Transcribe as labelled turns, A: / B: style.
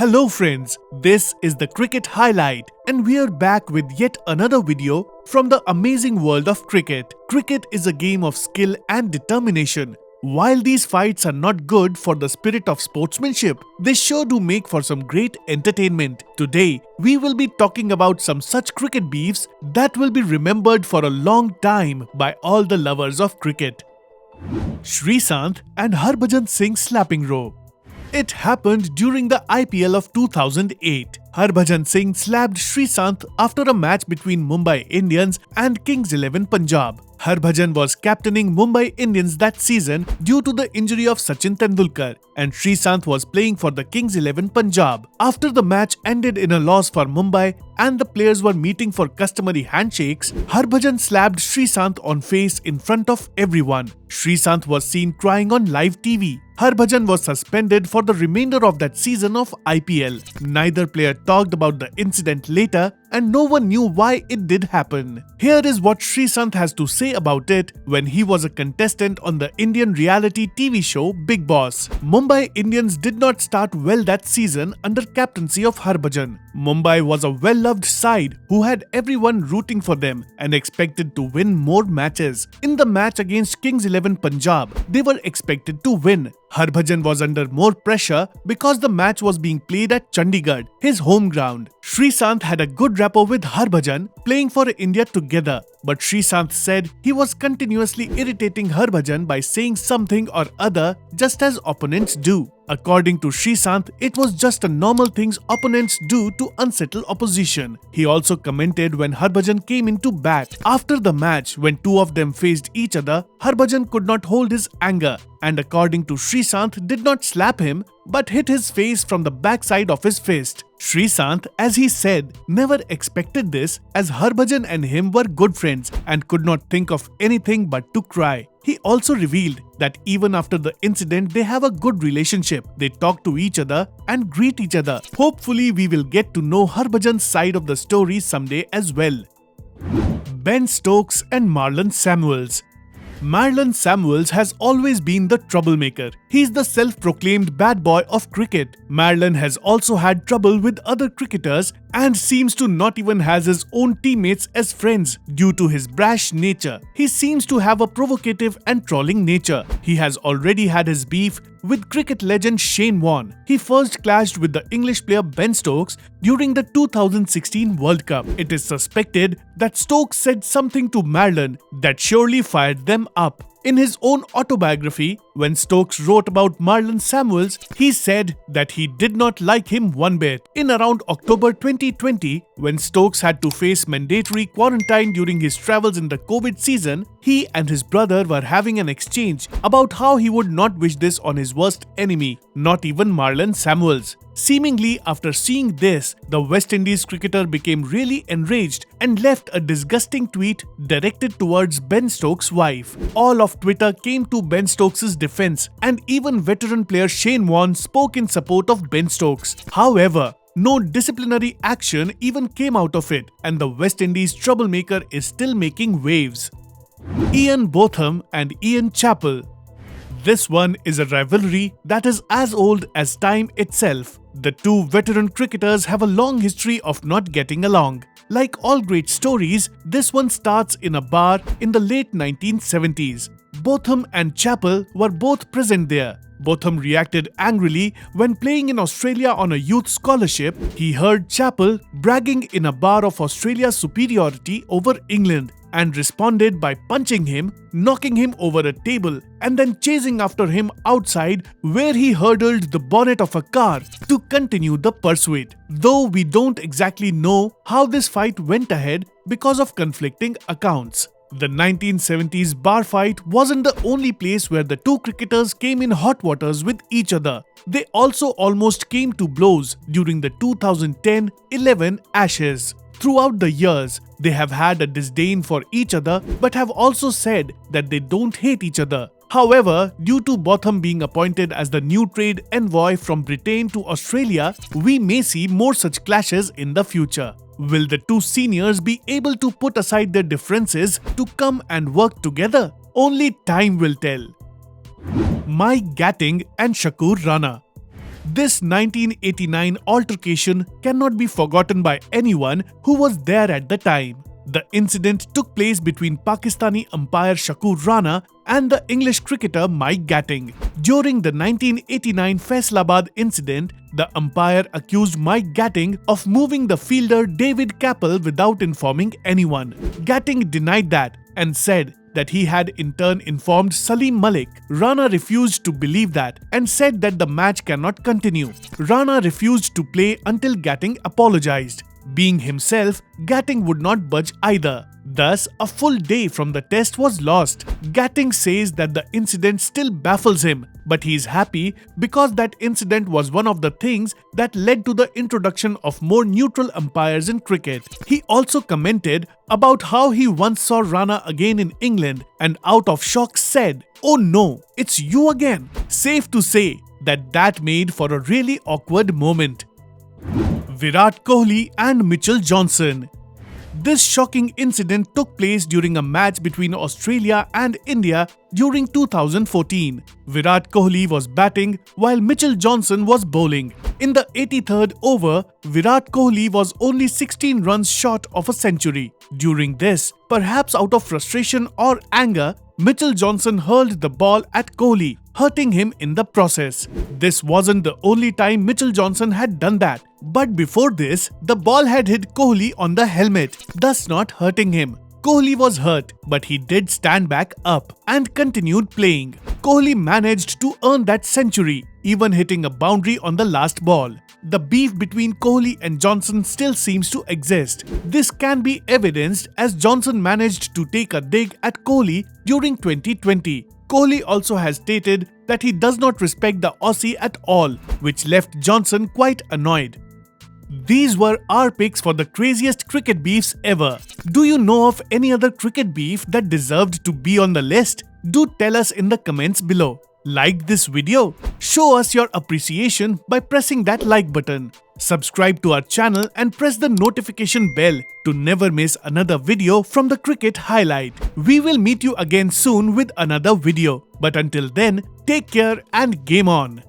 A: Hello friends, this is the Cricket Highlight and we are back with yet another video from the amazing world of cricket. Cricket is a game of skill and determination. While these fights are not good for the spirit of sportsmanship, they sure do make for some great entertainment. Today, we will be talking about some such cricket beefs that will be remembered for a long time by all the lovers of cricket. Sreesanth and Harbhajan Singh slapping row. It happened during the IPL of 2008. Harbhajan Singh slapped Sreesanth after a match between Mumbai Indians and Kings 11 Punjab. Harbhajan was captaining Mumbai Indians that season due to the injury of Sachin Tendulkar, and Sreesanth was playing for the Kings 11 Punjab. After the match ended in a loss for Mumbai and the players were meeting for customary handshakes, Harbhajan slapped Sreesanth on face in front of everyone. Sreesanth was seen crying on live TV. Harbhajan was suspended for the remainder of that season of IPL. Neither player talked about the incident later and no one knew why it did happen. Here is what Sreesanth has to say about it when he was a contestant on the Indian reality TV show Bigg Boss. Mumbai Indians did not start well that season under captaincy of Harbhajan. Mumbai was a well-loved side who had everyone rooting for them and expected to win more matches. In the match against Kings 11 Punjab, they were expected to win. Harbhajan was under more pressure because the match was being played at Chandigarh, his home ground. Sreesanth had a good rapport with Harbhajan, playing for India together. But Sreesanth said he was continuously irritating Harbhajan by saying something or other just as opponents do. According to Sreesanth, it was just a normal thing opponents do to unsettle opposition. He also commented when Harbhajan came into bat. After the match, when two of them faced each other, Harbhajan could not hold his anger and according to Sreesanth did not slap him but hit his face from the backside of his fist. Sreesanth, as he said, never expected this as Harbhajan and him were good friends and could not think of anything but to cry. He also revealed that even after the incident they have a good relationship. They talk to each other and greet each other. Hopefully we will get to know Harbhajan's side of the story someday as well. Ben Stokes and Marlon Samuels. Marlon Samuels has always been the troublemaker. He's the self-proclaimed bad boy of cricket. Marlon has also had trouble with other cricketers and seems to not even has his own teammates as friends due to his brash nature. He seems to have a provocative and trolling nature. He has already had his beef with cricket legend Shane Warne. He first clashed with the English player Ben Stokes during the 2016 World Cup. It is suspected that Stokes said something to Marlon that surely fired them up. In his own autobiography, when Stokes wrote about Marlon Samuels, he said that he did not like him one bit. In around October 2020, when Stokes had to face mandatory quarantine during his travels in the COVID season, he and his brother were having an exchange about how he would not wish this on his worst enemy, not even Marlon Samuels. Seemingly, after seeing this, the West Indies cricketer became really enraged and left a disgusting tweet directed towards Ben Stokes' wife. All of Twitter came to Ben Stokes' defense, and even veteran player Shane Warne spoke in support of Ben Stokes. However, no disciplinary action even came out of it, and the West Indies troublemaker is still making waves. Ian Botham and Ian Chappell. This one is a rivalry that is as old as time itself. The two veteran cricketers have a long history of not getting along. Like all great stories, this one starts in a bar in the late 1970s. Botham and Chappell were both present there. Botham reacted angrily when playing in Australia on a youth scholarship. He heard Chappell bragging in a bar of Australia's superiority over England and responded by punching him, knocking him over a table and then chasing after him outside where he hurdled the bonnet of a car to continue the pursuit. Though we don't exactly know how this fight went ahead because of conflicting accounts. The 1970s bar fight wasn't the only place where the two cricketers came in hot waters with each other. They also almost came to blows during the 2010-11 Ashes. Throughout the years, they have had a disdain for each other but have also said that they don't hate each other. However, due to Botham being appointed as the new trade envoy from Britain to Australia, we may see more such clashes in the future. Will the two seniors be able to put aside their differences to come and work together? Only time will tell. Mike Gatting and Shakur Rana. This 1989 altercation cannot be forgotten by anyone who was there at the time. The incident took place between Pakistani umpire Shakur Rana and the English cricketer Mike Gatting. During the 1989 Faisalabad incident, the umpire accused Mike Gatting of moving the fielder David Capel without informing anyone. Gatting denied that and said that he had in turn informed Salim Malik. Rana refused to believe that and said that the match cannot continue. Rana refused to play until Gatting apologized. Being himself, Gatting would not budge either. Thus, a full day from the test was lost. Gatting says that the incident still baffles him, but he is happy because that incident was one of the things that led to the introduction of more neutral umpires in cricket. He also commented about how he once saw Rana again in England and out of shock said, "Oh no, it's you again." Safe to say that made for a really awkward moment. Virat Kohli and Mitchell Johnson. This shocking incident took place during a match between Australia and India during 2014. Virat Kohli was batting while Mitchell Johnson was bowling. In the 83rd over, Virat Kohli was only 16 runs short of a century. During this, perhaps out of frustration or anger, Mitchell Johnson hurled the ball at Kohli, hurting him in the process. This wasn't the only time Mitchell Johnson had done that. But before this, the ball had hit Kohli on the helmet, thus not hurting him. Kohli was hurt, but he did stand back up and continued playing. Kohli managed to earn that century, even hitting a boundary on the last ball. The beef between Kohli and Johnson still seems to exist. This can be evidenced as Johnson managed to take a dig at Kohli during 2020. Kohli also has stated that he does not respect the Aussie at all, which left Johnson quite annoyed. These were our picks for the craziest cricket beefs ever. Do you know of any other cricket beef that deserved to be on the list? Do tell us in the comments below. Like this video? Show us your appreciation by pressing that like button. Subscribe to our channel and press the notification bell to never miss another video from the Cricket Highlight. We will meet you again soon with another video. But until then, take care and game on.